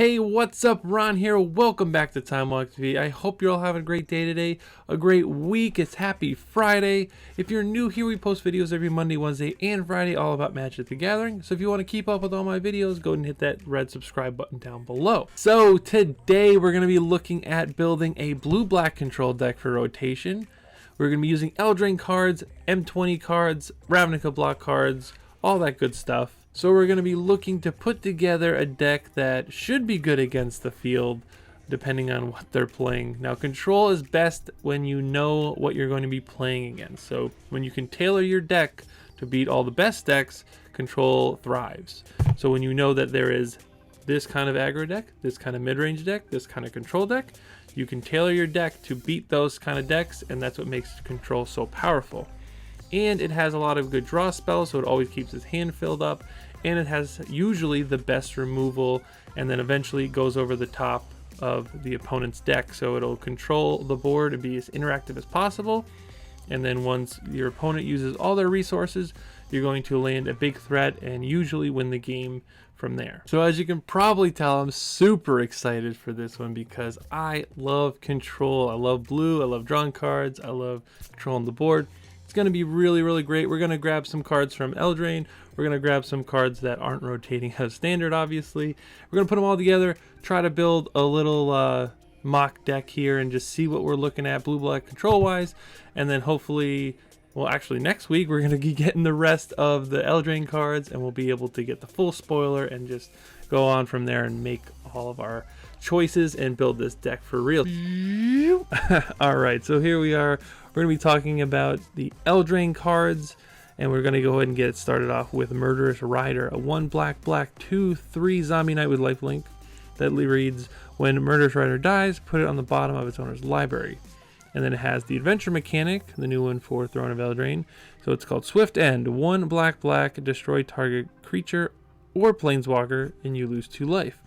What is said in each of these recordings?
Hey, what's up? Ron here. Welcome back to TimeWalkTV. I hope you're all having a great day today, a great week. It's happy Friday. If you're new here, we post videos every Monday, Wednesday, and Friday all about Magic the Gathering. So if you want to keep up with all my videos, go ahead and hit that red subscribe button down below. So today we're going to be looking at building a blue-black control deck for rotation. We're going to be using Eldraine cards, M20 cards, Ravnica block cards, all that good stuff. So we're going to be looking to put together a deck that should be good against the field, depending on what they're playing. Now, control is best when you know what you're going to be playing against. So when you can tailor your deck to beat all the best decks, control thrives. So when you know that there is this kind of aggro deck, this kind of mid-range deck, this kind of control deck, you can tailor your deck to beat those kind of decks, and that's what makes control so powerful. And it has a lot of good draw spells, so it always keeps its hand filled up, and it has usually the best removal, and then eventually goes over the top of the opponent's deck, so it'll control the board and be as interactive as possible. And then once your opponent uses all their resources, you're going to land a big threat and usually win the game from there. So as you can probably tell, I'm super excited for this one because I love control. I love blue, I love drawing cards, I love controlling the board. It's going to be really great. We're going to grab some cards from Eldraine. We're going to grab some cards that aren't rotating as standard, obviously. We're going to put them all together, try to build a little mock deck here and just see what we're looking at blue-black control-wise. And then hopefully, well, actually next week, we're going to be getting the rest of the Eldraine cards, and we'll be able to get the full spoiler and just go on from there and make all of our choices and build this deck for real. All right, so here we are. We're going to be talking about the Eldraine cards, and we're going to go ahead and get it started off with Murderous Rider, a 1 black 2/3 zombie knight with lifelink that reads, when Murderous Rider dies, put it on the bottom of its owner's library. And then it has the adventure mechanic, the new one for Throne of Eldraine. So it's called Swift End, 1 black destroy target creature or planeswalker, and you lose 2 life.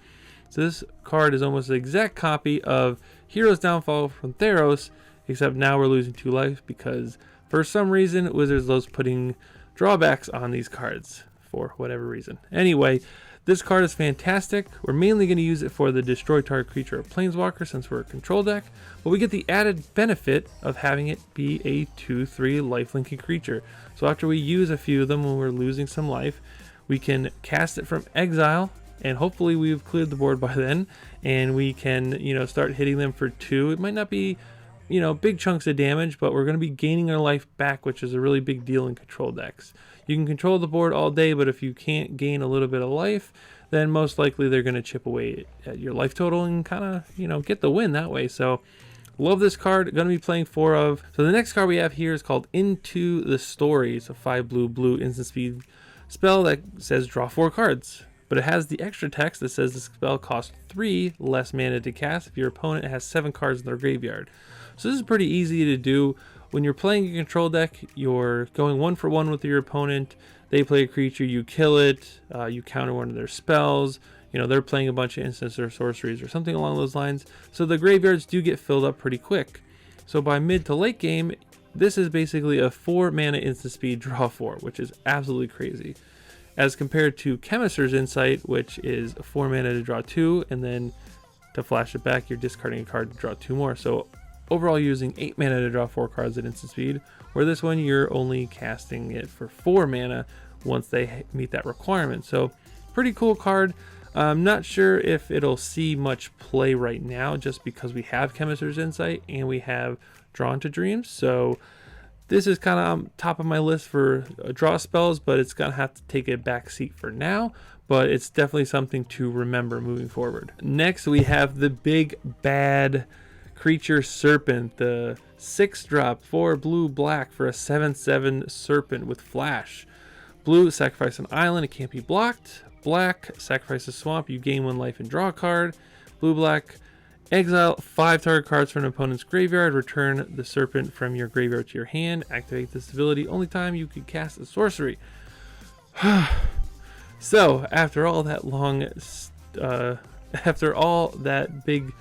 So this card is almost the exact copy of Hero's Downfall from Theros, except now we're losing 2 life because for some reason Wizards loves putting drawbacks on these cards for whatever reason. Anyway, this card is fantastic. We're mainly going to use it for the destroy target creature or planeswalker since we're a control deck, but we get the added benefit of having it be a 2/3 lifelinking creature. So after we use a few of them when we're losing some life, we can cast it from exile, and hopefully we've cleared the board by then, and we can, start hitting them for 2. It might not be, big chunks of damage, but we're going to be gaining our life back, which is a really big deal in control decks. You can control the board all day, but if you can't gain a little bit of life, then most likely they're going to chip away at your life total and kind of, get the win that way. So love this card. Going to be playing 4 of. So the next card we have here is called Into the Story. It's a 5 blue instant speed spell that says draw 4 cards. But it has the extra text that says the spell costs 3 less mana to cast if your opponent has 7 cards in their graveyard. So this is pretty easy to do. When you're playing a control deck, you're going 1 for 1 with your opponent. They play a creature, you kill it, you counter one of their spells. They're playing a bunch of instants or sorceries or something along those lines. So the graveyards do get filled up pretty quick. So by mid to late game, this is basically a 4 mana instant speed draw 4, which is absolutely crazy. As compared to Chemistries Insight, which is 4 mana to draw 2, and then to flash it back, you're discarding a card to draw 2 more. So overall using 8 mana to draw 4 cards at instant speed, where this one you're only casting it for 4 mana once they meet that requirement. So pretty cool card. I'm not sure if it'll see much play right now just because we have Chemistries Insight and we have Drawn to Dreams. So this is kind of on top of my list for draw spells, but it's going to have to take a back seat for now. But it's definitely something to remember moving forward. Next, we have the big bad creature Serpent, the 6-drop 4 blue-black for a 7/7 Serpent with flash. Blue, sacrifice an island, it can't be blocked. Black, sacrifice a swamp, you gain 1 life and draw a card. Blue-black, exile 5 target cards from an opponent's graveyard. Return the Serpent from your graveyard to your hand. Activate this ability only time you can cast a sorcery. So after all that after all that big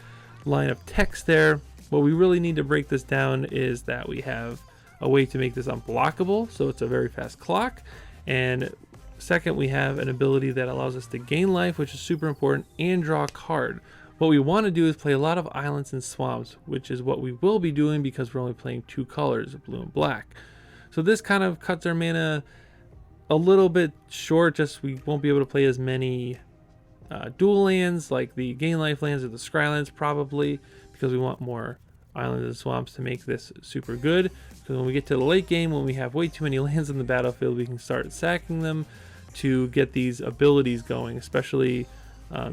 line of text there, what we really need to break this down is that we have a way to make this unblockable. So it's a very fast clock, and Second, we have an ability that allows us to gain life, which is super important, and draw a card. What we want to do is play a lot of islands and swamps, which is what we will be doing because we're only playing 2 colors, blue and black. So this kind of cuts our mana a little bit short, just we won't be able to play as many dual lands like the gain life lands or the scry lands probably, because we want more islands and swamps to make this super good. Because when we get to the late game, when we have way too many lands in the battlefield, we can start sacking them to get these abilities going, especially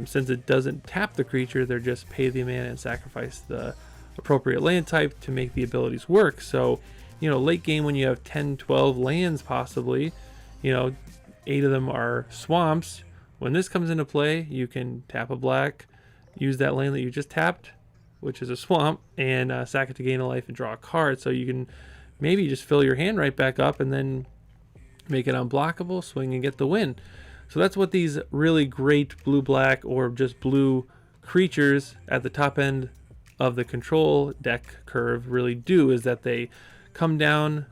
since it doesn't tap the creature, they're just pay the mana and sacrifice the appropriate land type to make the abilities work. So, you know, late game when you have 10, 12 lands possibly, you know, 8 of them are swamps. When this comes into play, you can tap a black, use that land that you just tapped, which is a swamp, and sack it to gain a life and draw a card. So you can maybe just fill your hand right back up and then make it unblockable, swing and get the win. So that's what these really great blue-black or just blue creatures at the top end of the control deck curve really do, is that they come down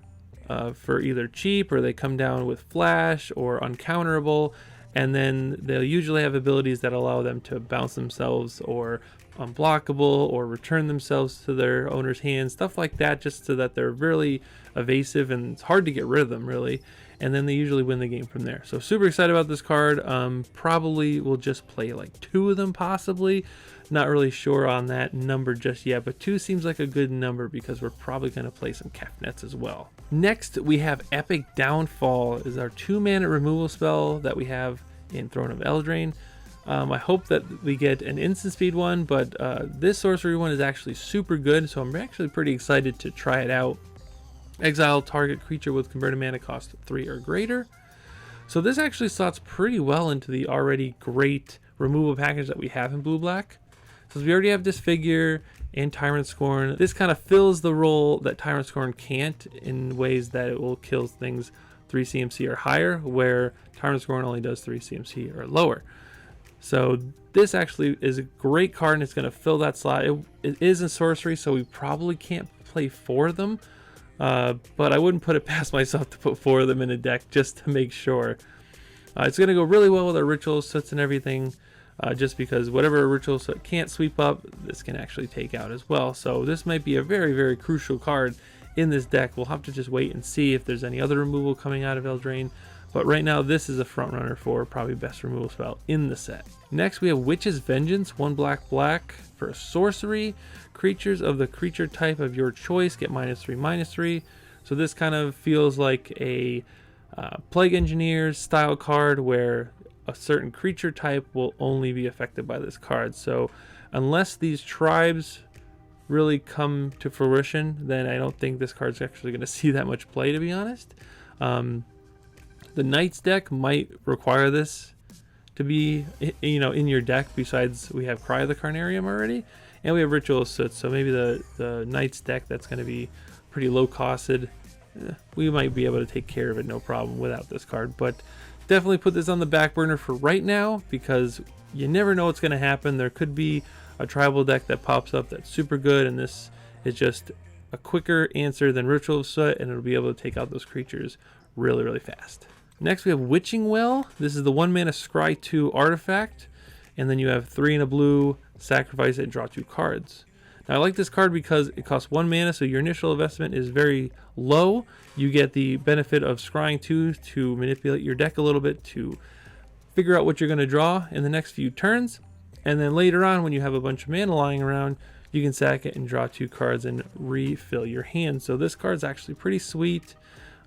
for either cheap, or they come down with flash or uncounterable, and then they'll usually have abilities that allow them to bounce themselves or unblockable or return themselves to their owner's hand, stuff like that, just so that they're really evasive and it's hard to get rid of them really. And then they usually win the game from there. So super excited about this card. Probably will just play like 2 of them possibly. Not really sure on that number just yet, but 2 seems like a good number because we're probably going to play some Calfnets as well. Next, we have Epic Downfall, is our 2-mana removal spell that we have in Throne of Eldraine. I hope that we get an instant speed one, but this sorcery one is actually super good, so I'm actually pretty excited to try it out. Exile target creature with converted mana cost 3 or greater. So this actually slots pretty well into the already great removal package that we have in blue-black. Since we already have Disfigure and Tyrant Scorn, this kind of fills the role that Tyrant Scorn can't in ways that it will kill things 3 CMC or higher, where Tyrant Scorn only does 3 CMC or lower. So this actually is a great card and it's going to fill that slot. It is in sorcery, so we probably can't play 4 of them. But I wouldn't put it past myself to put 4 of them in a deck just to make sure. It's going to go really well with our ritual soots and everything, just because whatever a ritual soot can't sweep up, this can actually take out as well. So this might be a very, very crucial card in this deck. We'll have to just wait and see if there's any other removal coming out of Eldraine. But right now, this is a front runner for probably best removal spell in the set. Next, we have Witch's Vengeance, 1 black for a sorcery. Creatures of the creature type of your choice get -3/-3. So this kind of feels like a Plague Engineers style card where a certain creature type will only be affected by this card. So unless these tribes really come to fruition, then I don't think this card's actually going to see that much play, to be honest. The Knights deck might require this to be, you know, in your deck. Besides, we have Cry of the Carnarium already, and we have Ritual Soot. So maybe the Knights deck that's going to be pretty low costed, we might be able to take care of it no problem without this card. But definitely put this on the back burner for right now, because you never know what's going to happen. There could be a tribal deck that pops up that's super good, and this is just a quicker answer than Ritual Soot, and it'll be able to take out those creatures really, really fast. Next, we have Witching Well. This is the 1-mana Scry 2 artifact, and then you have 3 in a blue, sacrifice it, and draw 2 cards. Now, I like this card because it costs 1 mana, so your initial investment is very low. You get the benefit of Scrying 2 to manipulate your deck a little bit to figure out what you're going to draw in the next few turns, and then later on, when you have a bunch of mana lying around, you can sack it and draw 2 cards and refill your hand. So this card's actually pretty sweet.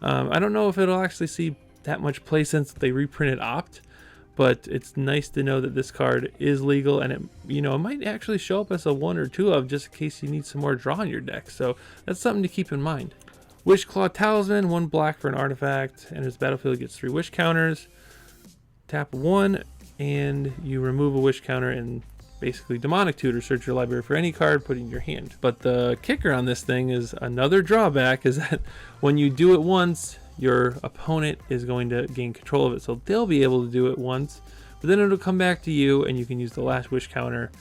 I don't know if it'll actually see that much play since they reprinted Opt, but it's nice to know that this card is legal, and it, you know, it might actually show up as a 1 or 2 of, just in case you need some more draw in your deck. So that's something to keep in mind. Wishclaw Talisman, 1 black for an artifact, and its battlefield gets 3 wish counters. Tap 1 and you remove a wish counter and basically Demonic Tutor, search your library for any card, put it in your hand. But the kicker on this thing is, another drawback is that when you do it once, your opponent is going to gain control of it. So they'll be able to do it once, but then it'll come back to you and you can use the last wish counter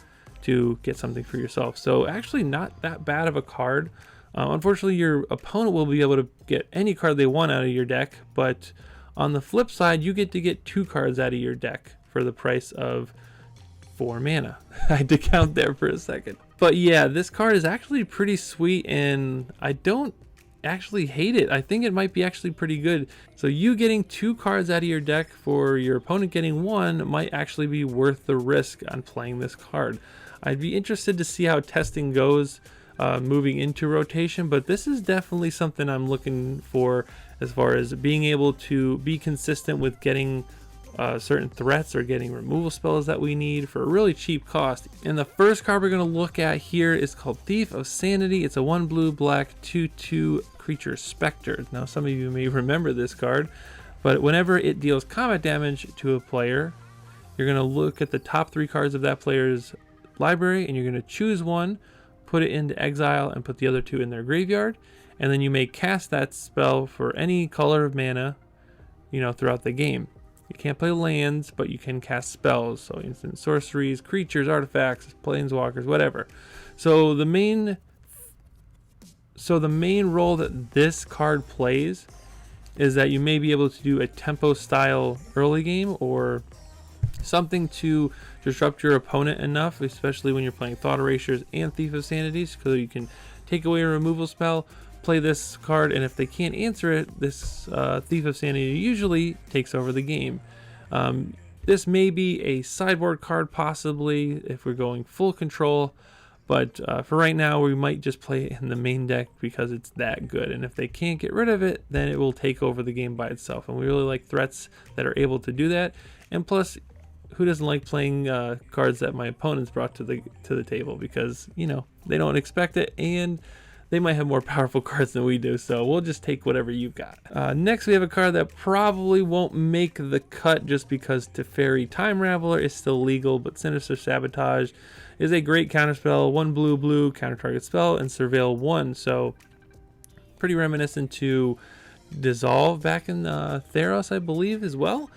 to get something for yourself. So actually not that bad of a card. Unfortunately, your opponent will be able to get any card they want out of your deck, but On the flip side, you get to get 2 cards out of your deck for the price of 4 mana. I had to count there for a second. But yeah, this card is actually pretty sweet, and I don't actually hate it. I think it might be actually pretty good. So you getting 2 cards out of your deck for your opponent getting 1 might actually be worth the risk on playing this card. I'd be interested to see how testing goes moving into rotation, but this is definitely something I'm looking for as far as being able to be consistent with getting certain threats or getting removal spells that we need for a really cheap cost. And the first card we're going to look at here is called Thief of Sanity. It's a 1 blue black 2/2 creature specter. Now some of you may remember this card, but whenever it deals combat damage to a player, you're going to look at the top 3 cards of that player's library, and you're going to choose one, put it into exile, and put the other 2 in their graveyard, and then you may cast that spell for any color of mana, throughout the game. You can't play lands, but you can cast spells, so instant sorceries, creatures, artifacts, planeswalkers, whatever. So the main role that this card plays is that you may be able to do a tempo style early game or something to disrupt your opponent enough, especially when you're playing Thought Erasures and Thief of Sanity, so you can take away a removal spell, play this card, and if they can't answer it, this Thief of Sanity usually takes over the game. This may be a sideboard card possibly if we're going full control, but for right now we might just play it in the main deck because it's that good, and if they can't get rid of it, then it will take over the game by itself, and we really like threats that are able to do that. And plus, who doesn't like playing cards that my opponents brought to the table, because they don't expect it, and they might have more powerful cards than we do, so we'll just take whatever you've got. Next, we have a card that probably won't make the cut just because Teferi Time Raveler is still legal, but Sinister Sabotage is a great counterspell, 1 blue, counter target spell, and Surveil 1, so pretty reminiscent to Dissolve back in Theros, I believe, as well.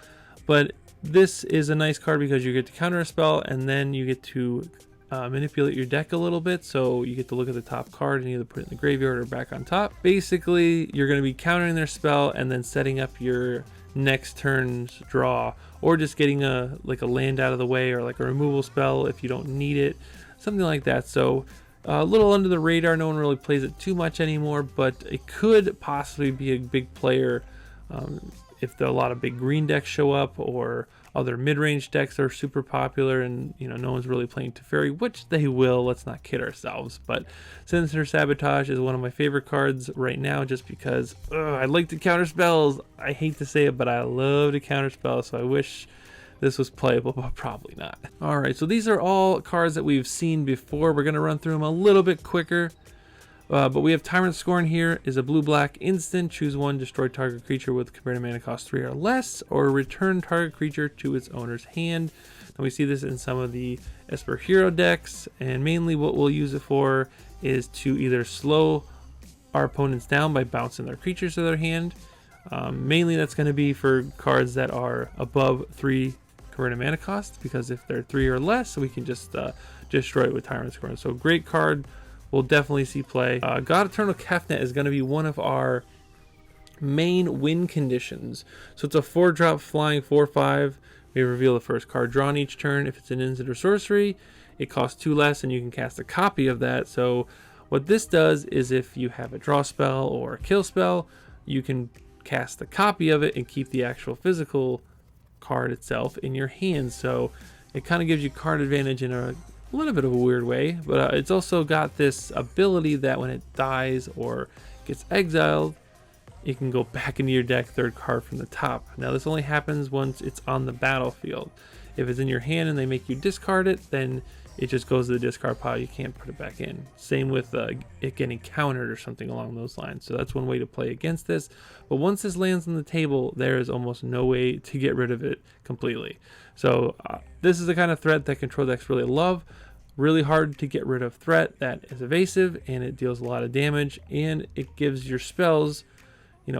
But this is a nice card because you get to counter a spell, and then you get to manipulate your deck a little bit, so you get to look at the top card and either put it in the graveyard or back on top. Basically, you're going to be countering their spell and then setting up your next turn's draw, or just getting a land out of the way, or like a removal spell if you don't need it, something like that. So a little under the radar, no one really plays it too much anymore, but it could possibly be a big player if a lot of big green decks show up, or other mid-range decks are super popular and no one's really playing Teferi, which they will, let's not kid ourselves. But Sinister Sabotage is one of my favorite cards right now, just because I like to counter spells. I hate to say it, but I love to counter spells, so I wish this was playable, but probably not. Alright, so these are all cards that we've seen before. We're going to run through them a little bit quicker. But we have Tyrant Scorn here, is a blue-black instant. Choose one, destroy target creature with comparative mana cost 3 or less, or return target creature to its owner's hand. And we see this in some of the Esper Hero decks, and mainly what we'll use it for is to either slow our opponents down by bouncing their creatures to their hand. Mainly that's going to be for cards that are above 3 comparative mana cost, because if they're 3 or less, we can just destroy it with Tyrant Scorn. So great card. We'll definitely see play. God Eternal Calfnet is going to be one of our main win conditions. So it's a 4-drop flying 4/5. We reveal the first card drawn each turn. If it's an instant or sorcery, it costs 2 less, and you can cast a copy of that. So what this does is if you have a draw spell or a kill spell, you can cast a copy of it and keep the actual physical card itself in your hand. So it kind of gives you card advantage in a little bit of a weird way, but it's also got this ability that when it dies or gets exiled, it can go back into your deck, 3rd card from the top. Now this only happens once it's on the battlefield. If it's in your hand and they make you discard it, then it just goes to the discard pile. You can't put it back in. Same with it getting countered or something along those lines. So that's one way to play against this. But once this lands on the table, there is almost no way to get rid of it completely. So this is the kind of threat that control decks really love. Really hard to get rid of threat that is evasive, and it deals a lot of damage, and it gives your spells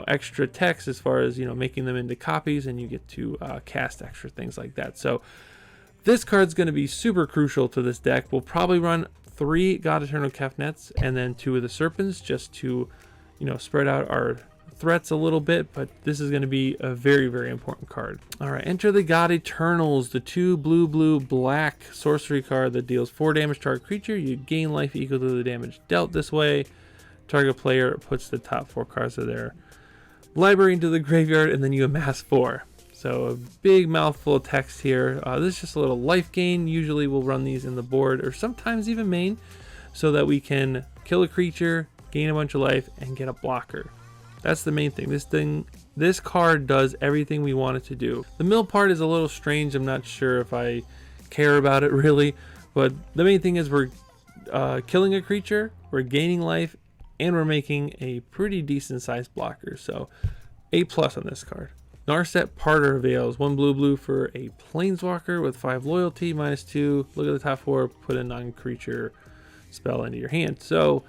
extra text as far as making them into copies, and you get to cast extra things like that. So this card's going to be super crucial to this deck. We'll probably run 3 God Eternal Calfnets and then 2 of the Serpents, just to spread out our threats a little bit, but this is going to be a very, very important card. All right, enter the God Eternals, the 2 blue black sorcery card that deals 4 damage to target creature. You gain life equal to the damage dealt this way. Target player puts the top 4 cards of their library into the graveyard, and then you amass 4. So a big mouthful of text here. This is just a little life gain. Usually we'll run these in the board or sometimes even main so that we can kill a creature, gain a bunch of life, and get a blocker. That's the main thing. This card does everything we want it to do. The mill part is a little strange. I'm not sure if I care about it really, but the main thing is we're killing a creature, we're gaining life, and we're making a pretty decent sized blocker. So A+ on this card. Narset Parter Veils, 1 blue for a planeswalker with 5 loyalty, -2. Look at the top 4, put a non-creature spell into your hand. So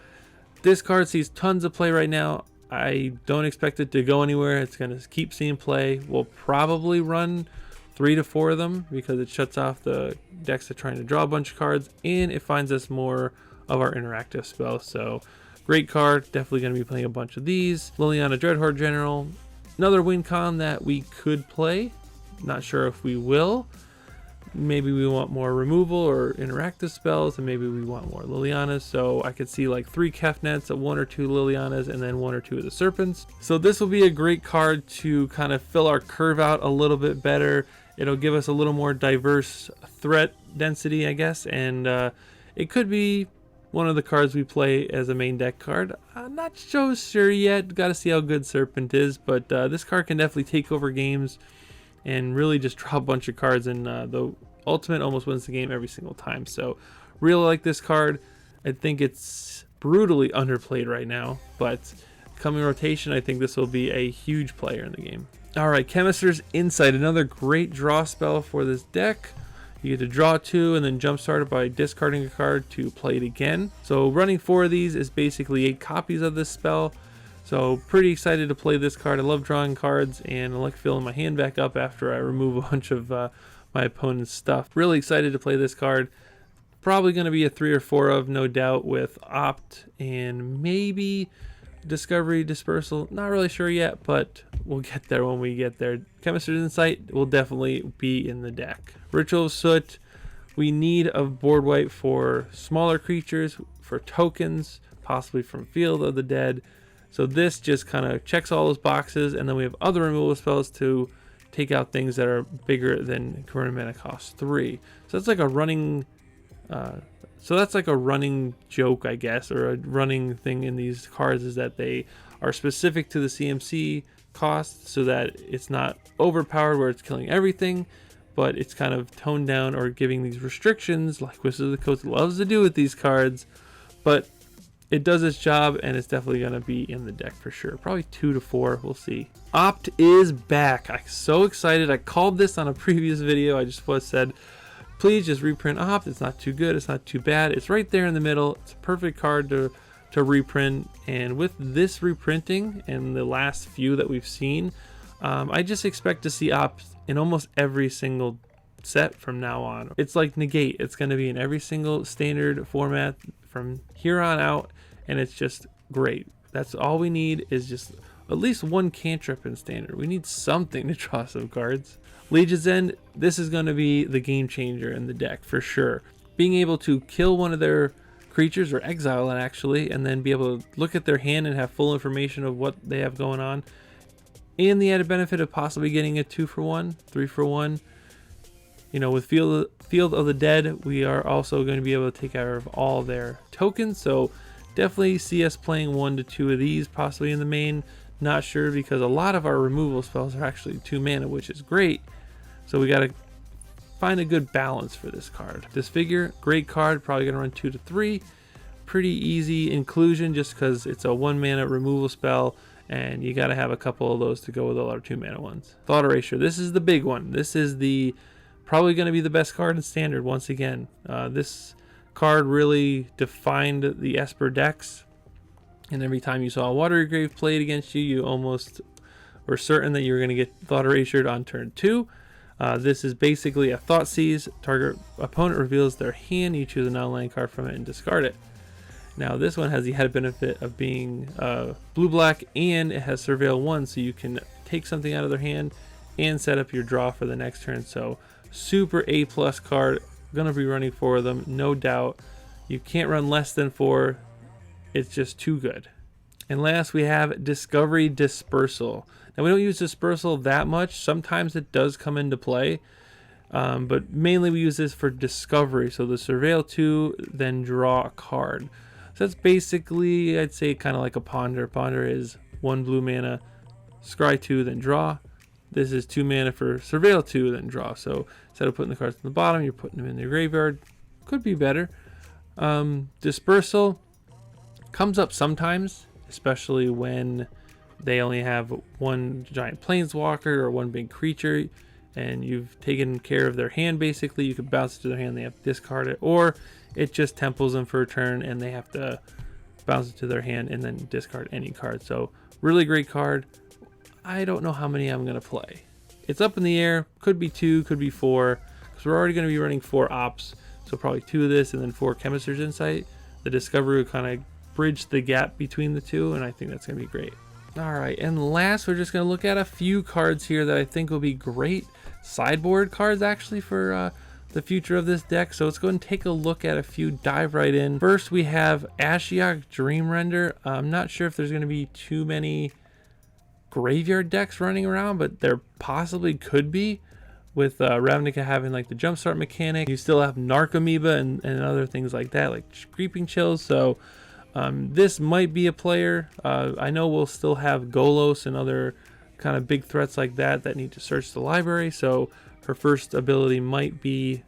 this card sees tons of play right now. I don't expect it to go anywhere. It's going to keep seeing play. We'll probably run 3 to 4 of them because it shuts off the decks that are trying to draw a bunch of cards, and it finds us more of our interactive spells. So great card. Definitely going to be playing a bunch of these. Liliana Red Horde General. Another win con that we could play. Not sure if we will. Maybe we want more removal or interactive spells, and maybe we want more Lilianas. So I could see like 3 Calfnets, 1 or 2 Lilianas, and then 1 or 2 of the Serpents. So this will be a great card to kind of fill our curve out a little bit better. It'll give us a little more diverse threat density, I guess, and it could be one of the cards we play as a main deck card. I'm not so sure yet. Got to see how good Serpent is, but this card can definitely take over games and really just draw a bunch of cards, and the ultimate almost wins the game every single time. So really like this card. I think it's brutally underplayed right now, but coming rotation, I think this will be a huge player in the game. All right, Chemistries Insight, another great draw spell for this deck. You get to draw 2 and then jumpstart it by discarding a card to play it again. So running 4 of these is basically 8 copies of this spell. So pretty excited to play this card. I love drawing cards, and I like filling my hand back up after I remove a bunch of my opponent's stuff. Really excited to play this card. Probably going to be a 3 or 4 of, no doubt, with Opt and maybe Discovery, Dispersal. Not really sure yet, but we'll get there when we get there. Chemistries Insight will definitely be in the deck. Ritual of Soot. We need a board wipe for smaller creatures, for tokens, possibly from Field of the Dead. So this just kind of checks all those boxes, and then we have other removal spells to take out things that are bigger than current mana cost 3. So that's like a running joke, I guess, or a running thing in these cards, is that they are specific to the CMC cost, so that it's not overpowered where it's killing everything, but it's kind of toned down or giving these restrictions like Wizards of the Coast loves to do with these cards. But it does its job, and it's definitely going to be in the deck for sure. Probably 2 to 4. We'll see. Opt is back. I'm so excited. I called this on a previous video. I just said, please just reprint Opt. It's not too good. It's not too bad. It's right there in the middle. It's a perfect card to reprint. And with this reprinting and the last few that we've seen, I just expect to see Opt in almost every single set from now on. It's like Negate. It's going to be in every single standard format from here on out, and it's just great. That's all we need, is just at least 1 cantrip in standard. We need something to draw some cards. Liege's End, this is going to be the game changer in the deck for sure. Being able to kill one of their creatures, or exile it actually, and then be able to look at their hand and have full information of what they have going on, and the added benefit of possibly getting a 2 for 1, 3 for 1. You know, with Field of the Dead, we are also going to be able to take care of all their tokens. So definitely see us playing 1 to 2 of these, possibly in the main. Not sure, because a lot of our removal spells are actually 2 mana, which is great. So we got to find a good balance for this card. Disfigure, great card. Probably going to run 2 to 3. Pretty easy inclusion, just because it's a 1 mana removal spell, and you got to have a couple of those to go with all our 2 mana ones. Thought Erasure. This is the big one. This is the probably going to be the best card in standard once again. This card really defined the Esper decks, and every time you saw a Watery Grave played against you, you almost were certain that you were going to get Thought Erasured on turn 2. This is basically a Thoughtseize. Target opponent reveals their hand. You choose a non-land card from it and discard it. Now this one has the added benefit of being blue-black, and it has Surveil 1, so you can take something out of their hand and set up your draw for the next turn. So super A+ card. Gonna be running 4 of them, no doubt. You can't run less than 4. It's just too good. And last we have Discovery Dispersal. Now we don't use Dispersal that much. Sometimes it does come into play, but mainly we use this for Discovery. So the Surveil 2, then draw a card. So that's basically, I'd say, kind of like a Ponder. Ponder is 1 blue mana, scry 2, then draw. This is 2 mana for Surveil 2, then draw. So instead of putting the cards on the bottom, you're putting them in the graveyard. Could be better. Dispersal comes up sometimes, especially when they only have 1 giant planeswalker or 1 big creature, and you've taken care of their hand. Basically, you could bounce it to their hand, they have to discard it, or it just temples them for a turn and they have to bounce it to their hand and then discard any card. So really great card. I don't know how many I'm going to play. It's up in the air. Could be 2, could be 4, because we're already going to be running 4 ops. So probably 2 of this and then 4 Chemistries Insight. The Discovery will kind of bridge the gap between the 2, and I think that's going to be great. Alright, and last we're just going to look at a few cards here that I think will be great sideboard cards actually for the future of this deck. So let's go and take a look at a few, dive right in. First we have Ashiok Dreamrender. I'm not sure if there's going to be too many graveyard decks running around, but there possibly could be, with Ravnica having like the jumpstart mechanic. You still have Narcomoeba and other things like that, like Creeping Chills. So this might be a player. I know we'll still have Golos and other kind of big threats like that that need to search the library, so her first ability might be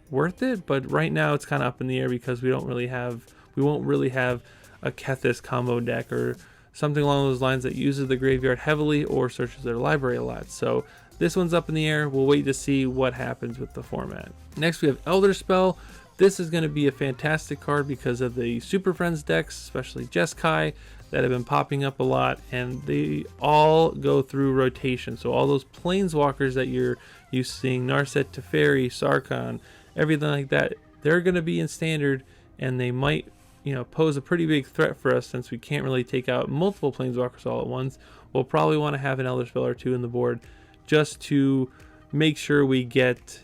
worth it, but right now it's kind of up in the air because we won't really have a Kethis combo deck or something along those lines that uses the graveyard heavily or searches their library a lot. So this one's up in the air. We'll wait to see what happens with the format. Next we have Elder Spell. This is going to be a fantastic card because of the Super Friends decks, especially Jeskai, that have been popping up a lot, and they all go through rotation. So all those planeswalkers that you're used to seeing, Narset, Teferi, Sarkhan, everything like that, they're going to be in standard, and they might, pose a pretty big threat for us since we can't really take out multiple planeswalkers all at once. We'll probably want to have an Elder Spell or 2 in the board just to make sure we get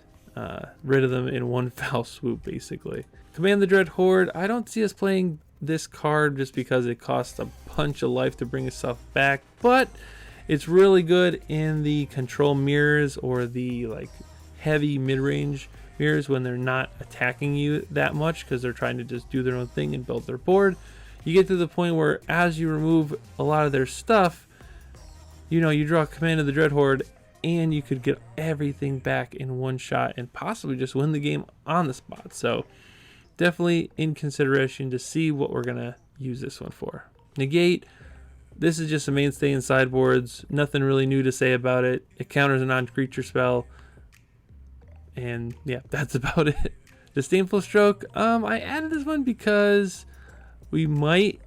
rid of them in one foul swoop, basically. Command the Red Horde. I don't see us playing this card just because it costs a bunch of life to bring itself back, but it's really good in the control mirrors or the heavy mid-range mirrors when they're not attacking you that much because they're trying to just do their own thing and build their board. You get to the point where as you remove a lot of their stuff, you draw Command of the Dread Horde and you could get everything back in one shot and possibly just win the game on the spot. So definitely in consideration to see what we're going to use this one for. Negate. This is just a mainstay in sideboards. Nothing really new to say about it. It counters a non-creature spell. And yeah, that's about it. Disdainful Stroke. I added this one because we might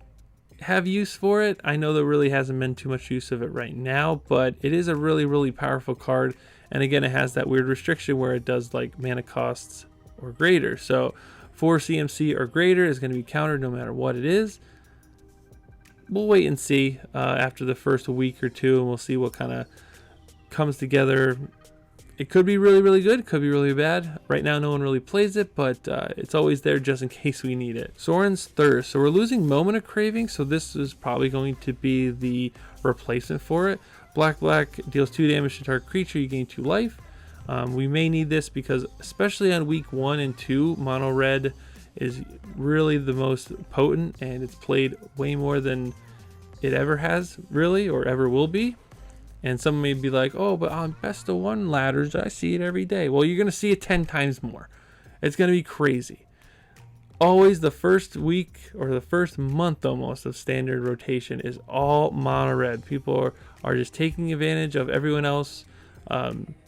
have use for it. I know there really hasn't been too much use of it right now, but it is a really, really powerful card. And again, it has that weird restriction where it does mana costs or greater. So 4 CMC or greater is going to be countered no matter what it is. We'll wait and see after the first week or two, and we'll see what kind of comes together. It could be really, really good. It could be really bad. Right now, no one really plays it, but it's always there just in case we need it. Sorin's Thirst. So we're losing Moment of Craving, so this is probably going to be the replacement for it. Black deals 2 damage to target creature. You gain 2 life. We may need this because, especially on week 1 and 2, mono red is really the most potent, and it's played way more than it ever has, really, or ever will be. And some may be like, oh, but on best of 1 ladders, I see it every day. Well, you're going to see it 10 times more. It's going to be crazy. Always the first week or the first month almost of standard rotation is all mono red. People are just taking advantage of everyone else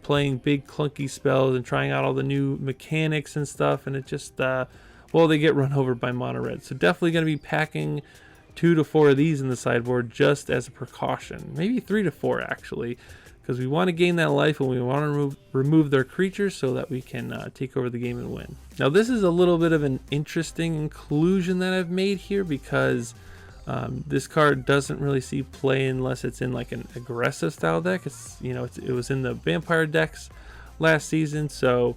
playing big clunky spells and trying out all the new mechanics and stuff, and it just they get run over by mono red. So definitely going to be packing 2 to 4 of these in the sideboard just as a precaution, maybe 3 to 4 actually, because we want to gain that life and we want to remove their creatures so that we can take over the game and win. Now this is a little bit of an interesting inclusion that I've made here, because this card doesn't really see play unless it's in like an aggressive style deck. It was in the vampire decks last season, so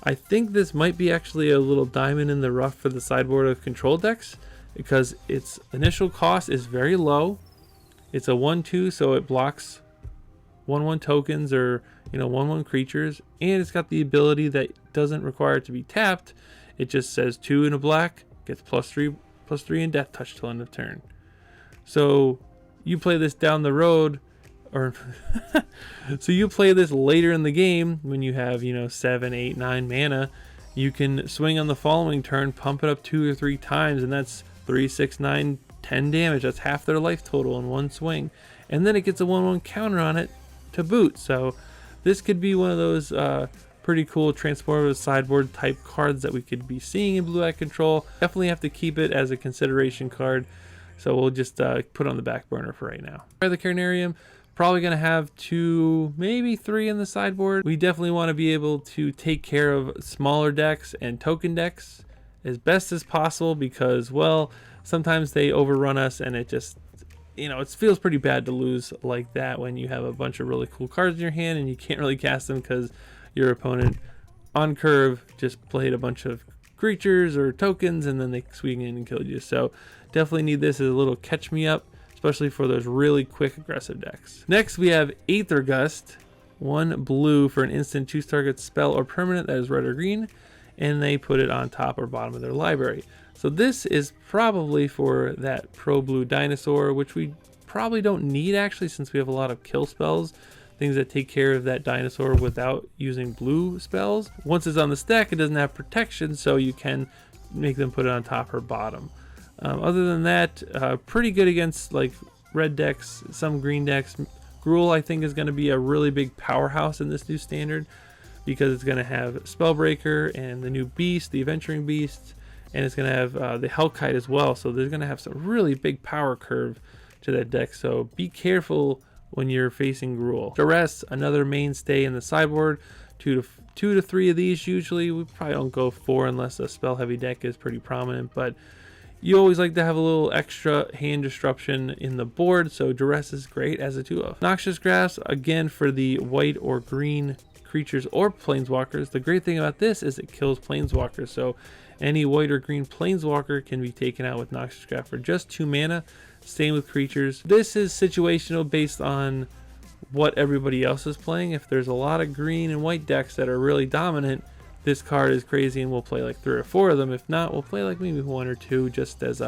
I think this might be actually a little diamond in the rough for the sideboard of control decks, because its initial cost is very low. It's a 1/2, so it blocks 1/1 tokens or 1/1 creatures, and it's got the ability that doesn't require it to be tapped. It just says 2 in a black, gets +3/+3 in death touch till end of turn. So you play this down the road, or so you play this later in the game when you have 7, 8, 9 mana. You can swing on the following turn, pump it up 2 or 3 times, and that's 3, 6, 9, 10 damage. That's half their life total in one swing, and then it gets a 1/1 counter on it to boot. So this could be one of those pretty cool transformative sideboard type cards that we could be seeing in blue-eye control. Definitely have to keep it as a consideration card, so we'll just put on the back burner for right now. The Carnarium, probably going to have 2, maybe 3 in the sideboard. We definitely want to be able to take care of smaller decks and token decks as best as possible, because, well, sometimes they overrun us, and it just, it feels pretty bad to lose like that when you have a bunch of really cool cards in your hand and you can't really cast them because your opponent on curve just played a bunch of creatures or tokens and then they swing in and killed you. So definitely need this as a little catch me up, especially for those really quick aggressive decks. Next we have Aether Gust, 1 blue for an instant, choose target spell or permanent that is red or green, and they put it on top or bottom of their library. So this is probably for that pro blue dinosaur, which we probably don't need actually, since we have a lot of kill spells, things that take care of that dinosaur without using blue spells. Once it's on the stack, it doesn't have protection, so you can make them put it on top or bottom. Other than that, pretty good against like red decks, some green decks. Gruul, I think, is going to be a really big powerhouse in this new standard, because it's going to have Spellbreaker and the new beast, the Adventuring Beast, and it's going to have the Hellkite as well. So there's going to have some really big power curve to that deck, so be careful when you're facing Gruul. Duress, another mainstay in the sideboard, 2 to 3 of these usually. We probably don't go 4 unless a spell heavy deck is pretty prominent, but you always like to have a little extra hand disruption in the board, so Duress is great as a 2-of. Noxious Grasp, again for the white or green creatures or planeswalkers. The great thing about this is it kills planeswalkers, so any white or green planeswalker can be taken out with Noxious Grasp for just 2 mana. Same with creatures. This is situational based on what everybody else is playing. If there's a lot of green and white decks that are really dominant, this card is crazy and we'll play like 3 or 4 of them. If not, we'll play like maybe 1 or 2 just as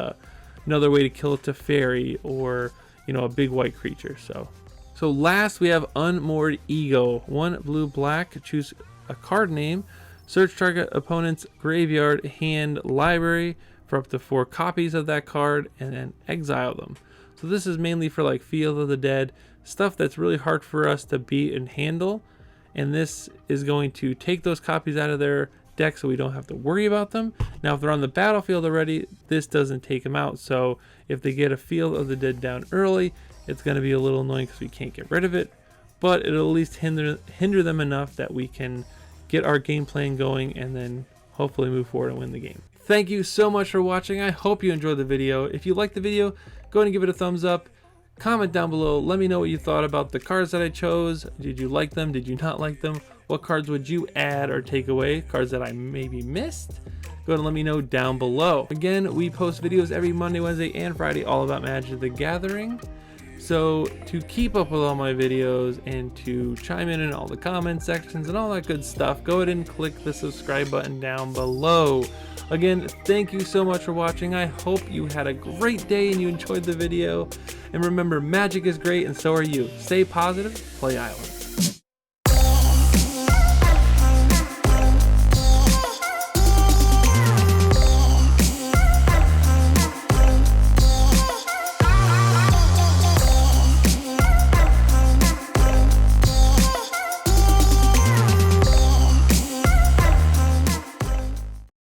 another way to kill a Teferi or a big white creature. So last we have Unmoored Ego, 1 blue black, choose a card name, search target opponent's graveyard, hand, library for up to 4 copies of that card, and then exile them. So this is mainly for like Field of the Dead, stuff that's really hard for us to beat and handle, and this is going to take those copies out of their deck so we don't have to worry about them. Now if they're on the battlefield already, this doesn't take them out, so if they get a Field of the Dead down early, it's going to be a little annoying because we can't get rid of it, but it'll at least hinder them enough that we can get our game plan going and then hopefully move forward and win the game. Thank you so much for watching. I hope you enjoyed the video. If you liked the video, go ahead and give it a thumbs up. Comment down below. Let me know what you thought about the cards that I chose. Did you like them? Did you not like them? What cards would you add or take away? Cards that I maybe missed? Go ahead and let me know down below. Again, we post videos every Monday, Wednesday, and Friday all about Magic the Gathering. So to keep up with all my videos and to chime in all the comment sections and all that good stuff, go ahead and click the subscribe button down below. Again, thank you so much for watching. I hope you had a great day and you enjoyed the video. And remember, Magic is great and so are you. Stay positive, play Island.